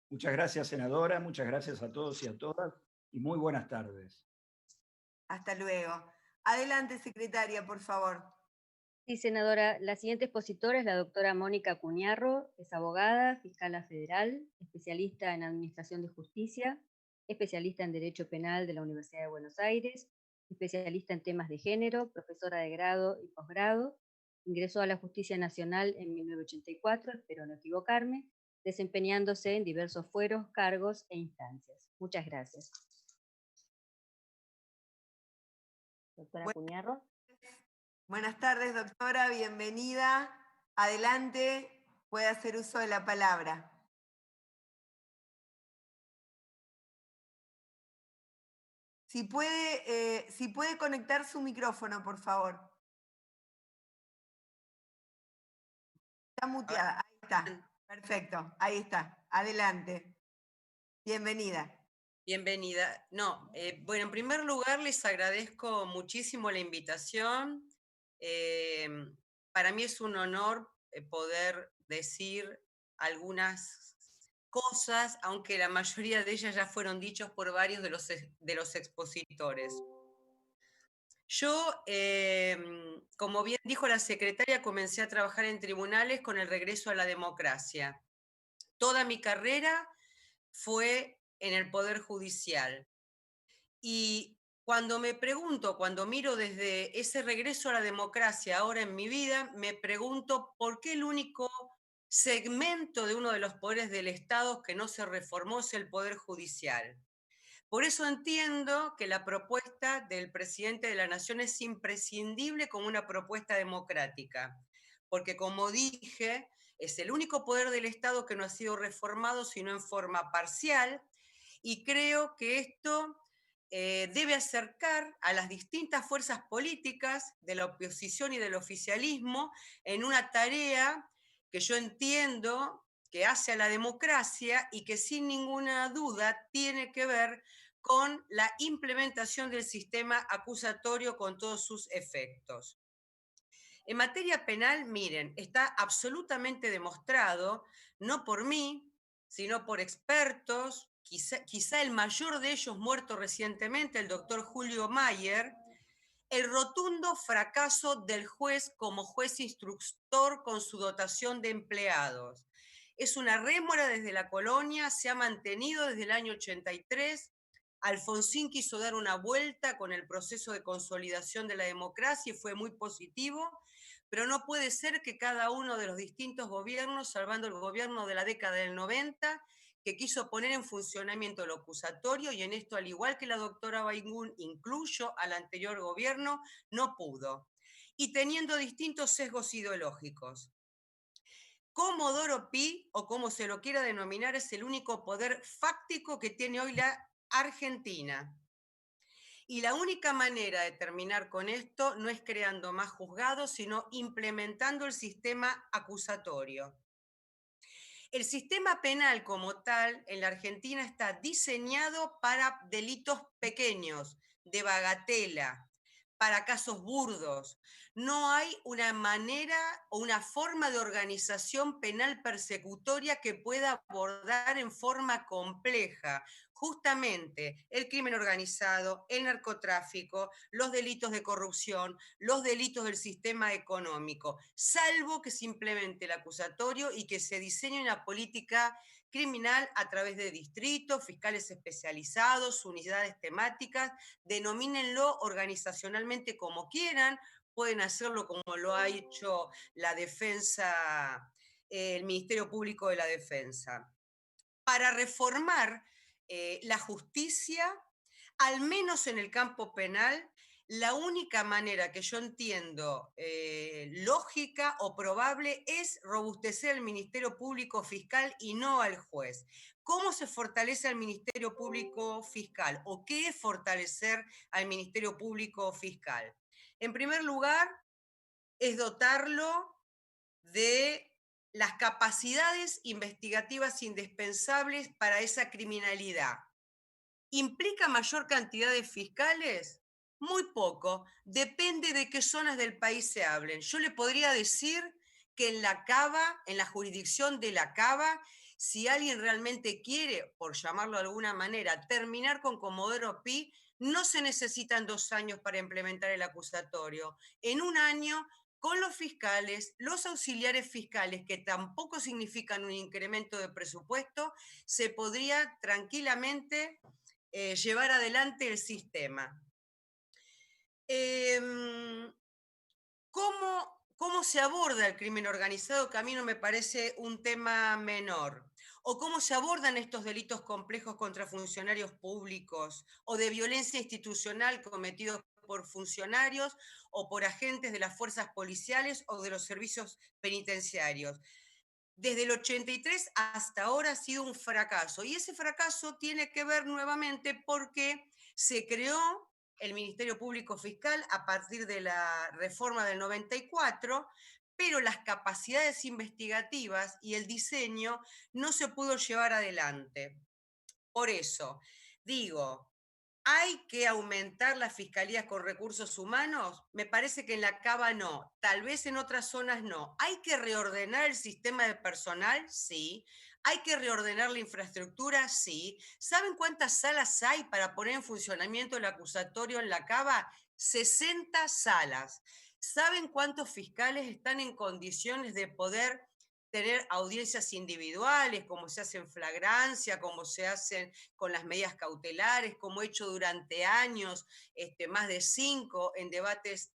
Muchas gracias, senadora, muchas gracias a todos y a todas, y muy buenas tardes. Hasta luego. Adelante, secretaria, por favor. Sí, senadora, la siguiente expositora es la doctora Mónica Cuñarro, es abogada, fiscala federal, especialista en Administración de Justicia, especialista en Derecho Penal de la Universidad de Buenos Aires, especialista en temas de género, profesora de grado y posgrado, ingresó a la Justicia Nacional en 1984, espero no equivocarme, desempeñándose en diversos fueros, cargos e instancias. Muchas gracias. Doctora Cuñarro. Buenas tardes, doctora, bienvenida. Adelante, puede hacer uso de la palabra. Si puede conectar su micrófono, por favor. Está muteada, ahí está. Perfecto, ahí está. Adelante. Bienvenida. Bienvenida. Bueno, en primer lugar les agradezco muchísimo la invitación. Para mí es un honor poder decir algunas cosas, aunque la mayoría de ellas ya fueron dichos por varios de los expositores. Yo, como bien dijo la secretaria, comencé a trabajar en tribunales con el regreso a la democracia. Toda mi carrera fue en el Poder Judicial. Y cuando cuando miro desde ese regreso a la democracia ahora en mi vida, me pregunto por qué el único segmento de uno de los poderes del Estado que no se reformó es el Poder Judicial. Por eso entiendo que la propuesta del presidente de la Nación es imprescindible como una propuesta democrática, porque como dije, es el único poder del Estado que no ha sido reformado sino en forma parcial, y creo que esto debe acercar a las distintas fuerzas políticas de la oposición y del oficialismo en una tarea que yo entiendo que hace a la democracia y que sin ninguna duda tiene que ver con la implementación del sistema acusatorio con todos sus efectos. En materia penal, miren, está absolutamente demostrado, no por mí, sino por expertos, quizá el mayor de ellos muerto recientemente, el doctor Julio Mayer, el rotundo fracaso del juez como juez instructor con su dotación de empleados. Es una rémora desde la colonia, se ha mantenido desde el año 83. Alfonsín quiso dar una vuelta con el proceso de consolidación de la democracia y fue muy positivo, pero no puede ser que cada uno de los distintos gobiernos, salvando el gobierno de la década del 90, que quiso poner en funcionamiento lo acusatorio, y en esto, al igual que la doctora Bayngún, incluyo al anterior gobierno, no pudo. Y teniendo distintos sesgos ideológicos. Comodoro Pi, o como se lo quiera denominar, es el único poder fáctico que tiene hoy la Argentina. Y la única manera de terminar con esto no es creando más juzgados, sino implementando el sistema acusatorio. El sistema penal como tal en la Argentina está diseñado para delitos pequeños, de bagatela, para casos burdos. No hay una manera o una forma de organización penal persecutoria que pueda abordar en forma compleja justamente el crimen organizado, el narcotráfico, los delitos de corrupción, los delitos del sistema económico, salvo que se implemente el acusatorio y que se diseñe una política criminal a través de distritos, fiscales especializados, unidades temáticas, denomínenlo organizacionalmente como quieran, pueden hacerlo como lo ha hecho la defensa, el Ministerio Público de la Defensa. Para reformar la justicia, al menos en el campo penal, la única manera que yo entiendo lógica o probable es robustecer el Ministerio Público Fiscal y no al juez. ¿Cómo se fortalece al Ministerio Público Fiscal? ¿O qué es fortalecer al Ministerio Público Fiscal? En primer lugar, es dotarlo de las capacidades investigativas indispensables para esa criminalidad. ¿Implica mayor cantidad de fiscales? Muy poco, depende de qué zonas del país se hablen. Yo le podría decir que en la Cava, en la jurisdicción de la Cava, Si alguien realmente quiere, por llamarlo de alguna manera, terminar con Comodoro Pi, no se necesitan 2 años para implementar el acusatorio. En un año, con los fiscales, los auxiliares fiscales, que tampoco significan un incremento de presupuesto, se podría tranquilamente llevar adelante el sistema. ¿Cómo se aborda el crimen organizado? Que a mí no me parece un tema menor. ¿O cómo se abordan estos delitos complejos contra funcionarios públicos o de violencia institucional cometidos por funcionarios o por agentes de las fuerzas policiales o de los servicios penitenciarios? Desde el 83 hasta ahora ha sido un fracaso. Y ese fracaso tiene que ver nuevamente porque se creó el Ministerio Público Fiscal a partir de la reforma del 94, pero las capacidades investigativas y el diseño no se pudo llevar adelante. Por eso, digo, ¿hay que aumentar las fiscalías con recursos humanos? Me parece que en la Cava no, tal vez en otras zonas no. ¿Hay que reordenar el sistema de personal? Sí. ¿Hay que reordenar la infraestructura? Sí. ¿Saben cuántas salas hay para poner en funcionamiento el acusatorio en la Cava? 60 salas. ¿Saben cuántos fiscales están en condiciones de poder tener audiencias individuales, como se hace en flagrancia, como se hacen con las medidas cautelares, como he hecho durante años, más de 5 en debates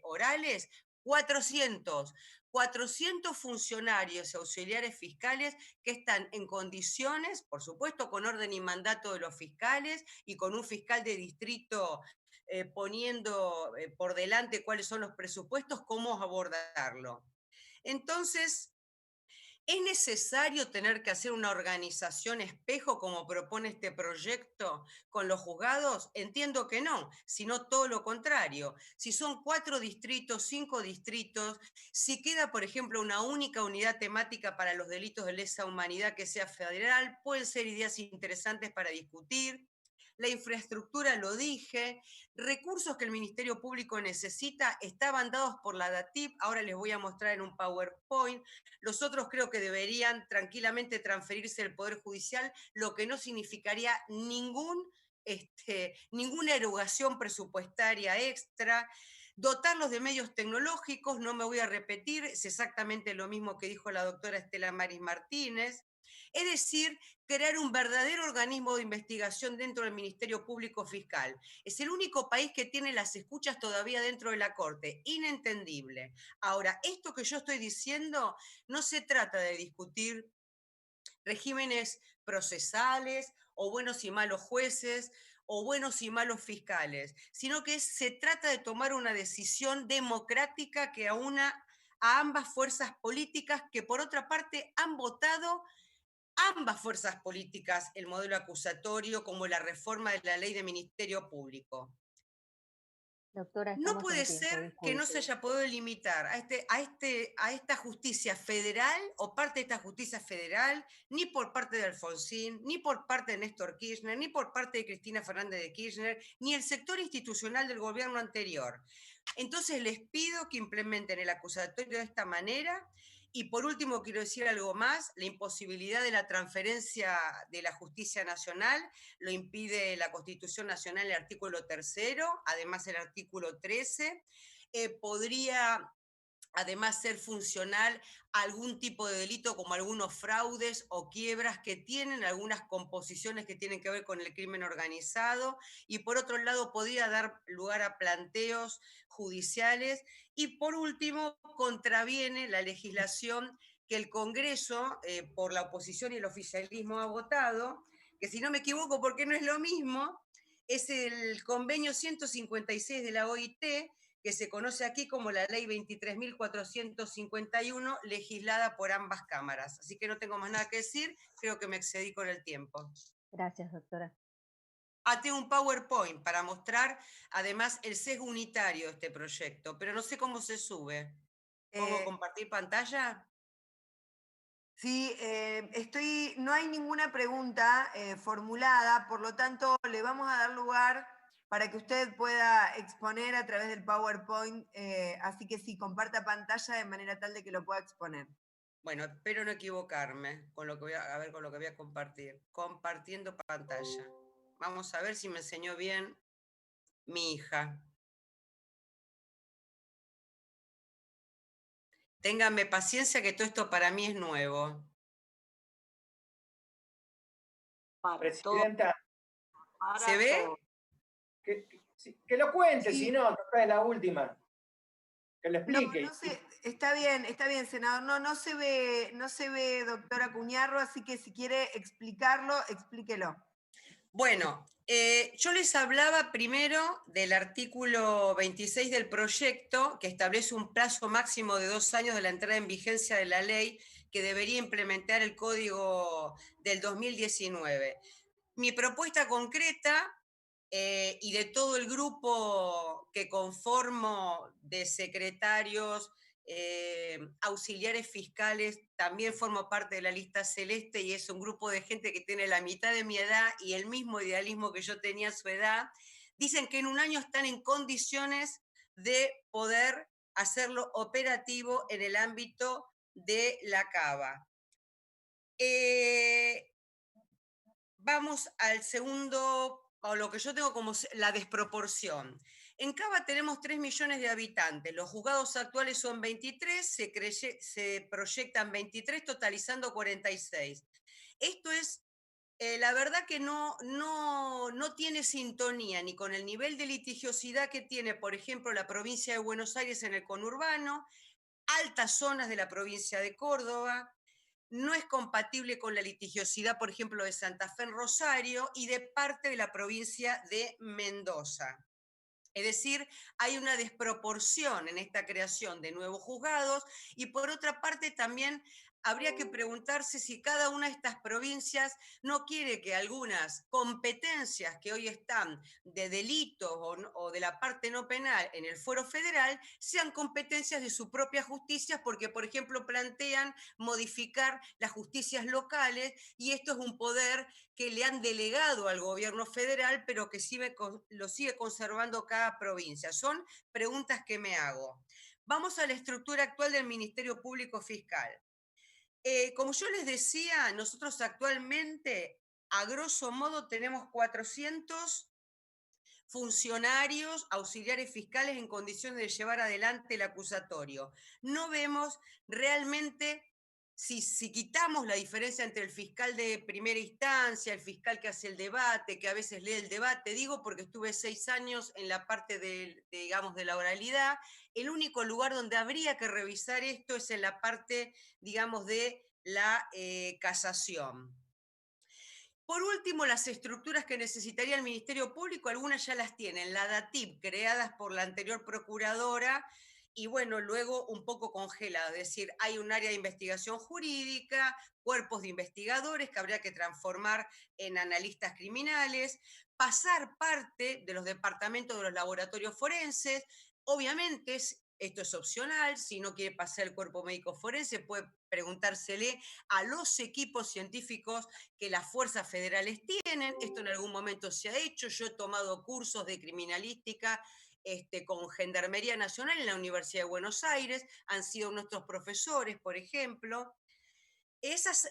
orales? 400 funcionarios y auxiliares fiscales que están en condiciones, por supuesto con orden y mandato de los fiscales y con un fiscal de distrito poniendo por delante cuáles son los presupuestos, cómo abordarlo. Entonces, ¿es necesario tener que hacer una organización espejo como propone este proyecto con los juzgados? Entiendo que no, sino todo lo contrario. Si son 4 distritos, 5 distritos, si queda, por ejemplo, una única unidad temática para los delitos de lesa humanidad que sea federal, pueden ser ideas interesantes para discutir. La infraestructura, lo dije, recursos que el Ministerio Público necesita estaban dados por la DATIP, ahora les voy a mostrar en un PowerPoint. Los otros creo que deberían tranquilamente transferirse al Poder Judicial, lo que no significaría ninguna erogación presupuestaria extra. Dotarlos de medios tecnológicos, no me voy a repetir, es exactamente lo mismo que dijo la doctora Estela Maris Martínez. Es decir, crear un verdadero organismo de investigación dentro del Ministerio Público Fiscal. Es el único país que tiene las escuchas todavía dentro de la Corte. Inentendible. Ahora, esto que yo estoy diciendo no se trata de discutir regímenes procesales o buenos y malos jueces o buenos y malos fiscales, sino que se trata de tomar una decisión democrática que aúna a ambas fuerzas políticas que por otra parte han votado ambas fuerzas políticas el modelo acusatorio como la reforma de la ley de Ministerio Público. Doctora, No estamos puede en tiempo, ser que no se disculpe. haya podido limitar a esta justicia federal o parte de esta justicia federal, ni por parte de Alfonsín, ni por parte de Néstor Kirchner, ni por parte de Cristina Fernández de Kirchner, ni el sector institucional del gobierno anterior. Entonces les pido que implementen el acusatorio de esta manera. Y por último, quiero decir algo más, la imposibilidad de la transferencia de la justicia nacional lo impide la Constitución Nacional, el artículo 3º, además el artículo 13. Podría además ser funcional a algún tipo de delito como algunos fraudes o quiebras que tienen algunas composiciones que tienen que ver con el crimen organizado, y por otro lado podría dar lugar a planteos judiciales, y por último contraviene la legislación que el Congreso, por la oposición y el oficialismo ha votado, que si no me equivoco, porque no es lo mismo, es el convenio 156 de la OIT, que se conoce aquí como la ley 23.451, legislada por ambas cámaras. Así que no tengo más nada que decir, creo que me excedí con el tiempo. Gracias, doctora. Tengo un PowerPoint para mostrar además el sesgo unitario de este proyecto, pero no sé cómo se sube. ¿Pongo compartir pantalla? Sí, no hay ninguna pregunta formulada, por lo tanto le vamos a dar lugar para que usted pueda exponer a través del PowerPoint, así que sí, comparta pantalla de manera tal de que lo pueda exponer. Bueno, espero no equivocarme con lo que con lo que voy a compartir. Compartiendo pantalla. Vamos a ver si me enseñó bien mi hija. Ténganme paciencia que todo esto para mí es nuevo. Presidenta, ¿Se ve? que lo cuente, Sí. si no, toca la última. Que lo explique. No sé, está bien, senador. No se ve, doctora Cuñarro, así que si quiere explicarlo, explíquelo. Bueno, yo les hablaba primero del artículo 26 del proyecto, que establece un plazo máximo de 2 años de la entrada en vigencia de la ley que debería implementar el código del 2019. Mi propuesta concreta, y de todo el grupo que conformo de secretarios, auxiliares fiscales, también formo parte de la lista celeste y es un grupo de gente que tiene la mitad de mi edad y el mismo idealismo que yo tenía a su edad, dicen que en un año están en condiciones de poder hacerlo operativo en el ámbito de la cava. Vamos al segundo, o lo que yo tengo como la desproporción. En Cava tenemos 3 millones de habitantes, los juzgados actuales son 23, se proyectan 23, totalizando 46. Esto es, la verdad que no tiene sintonía ni con el nivel de litigiosidad que tiene, por ejemplo, la provincia de Buenos Aires en el conurbano, altas zonas de la provincia de Córdoba. No es compatible con la litigiosidad, por ejemplo, de Santa Fe en Rosario y de parte de la provincia de Mendoza. Es decir, hay una desproporción en esta creación de nuevos juzgados y por otra parte también habría que preguntarse si cada una de estas provincias no quiere que algunas competencias que hoy están de delitos o de la parte no penal en el fuero federal sean competencias de su propia justicia porque, por ejemplo, plantean modificar las justicias locales y esto es un poder que le han delegado al gobierno federal, pero que lo sigue conservando cada provincia. Son preguntas que me hago. Vamos a la estructura actual del Ministerio Público Fiscal. Como yo les decía, nosotros actualmente, a grosso modo, tenemos 400 funcionarios, auxiliares fiscales en condiciones de llevar adelante el acusatorio. No vemos realmente, si quitamos la diferencia entre el fiscal de primera instancia, el fiscal que hace el debate, que a veces lee el debate, digo porque estuve 6 años en la parte digamos, de la oralidad, el único lugar donde habría que revisar esto es en la parte, digamos, de la casación. Por último, las estructuras que necesitaría el Ministerio Público, algunas ya las tienen, la DATIP, creadas por la anterior procuradora, y bueno, luego un poco congeladas, es decir, hay un área de investigación jurídica, cuerpos de investigadores que habría que transformar en analistas criminales, pasar parte de los departamentos de los laboratorios forenses, obviamente esto es opcional, si no quiere pasar el cuerpo médico forense, puede preguntársele a los equipos científicos que las fuerzas federales tienen. Esto en algún momento se ha hecho. Yo he tomado cursos de criminalística con Gendarmería Nacional en la Universidad de Buenos Aires. Han sido nuestros profesores, por ejemplo.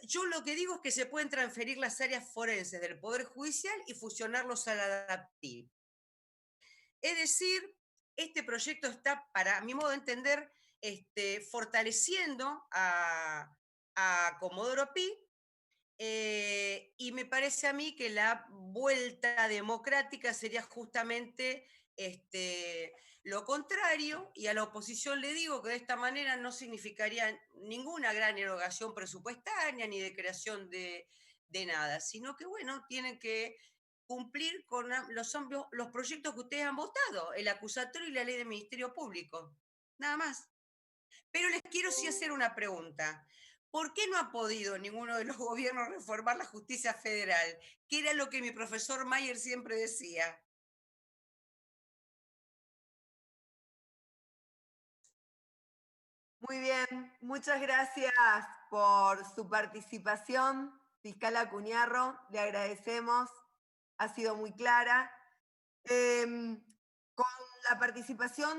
Yo lo que digo es que se pueden transferir las áreas forenses del Poder Judicial y fusionarlos a la DATIP. Es decir, este proyecto está, para mi modo de entender, fortaleciendo a Comodoro Pi, y me parece a mí que la vuelta democrática sería justamente lo contrario, y a la oposición le digo que de esta manera no significaría ninguna gran erogación presupuestaria ni de creación de nada, sino que, bueno, tienen que cumplir con los proyectos que ustedes han votado, el acusatorio y la ley del Ministerio Público, nada más. Pero les quiero sí hacer una pregunta. ¿Por qué no ha podido ninguno de los gobiernos reformar la justicia federal? Que era lo que mi profesor Mayer siempre decía. Muy bien, muchas gracias por su participación, fiscal Acuñarro, le agradecemos, ha sido muy clara. Con la participación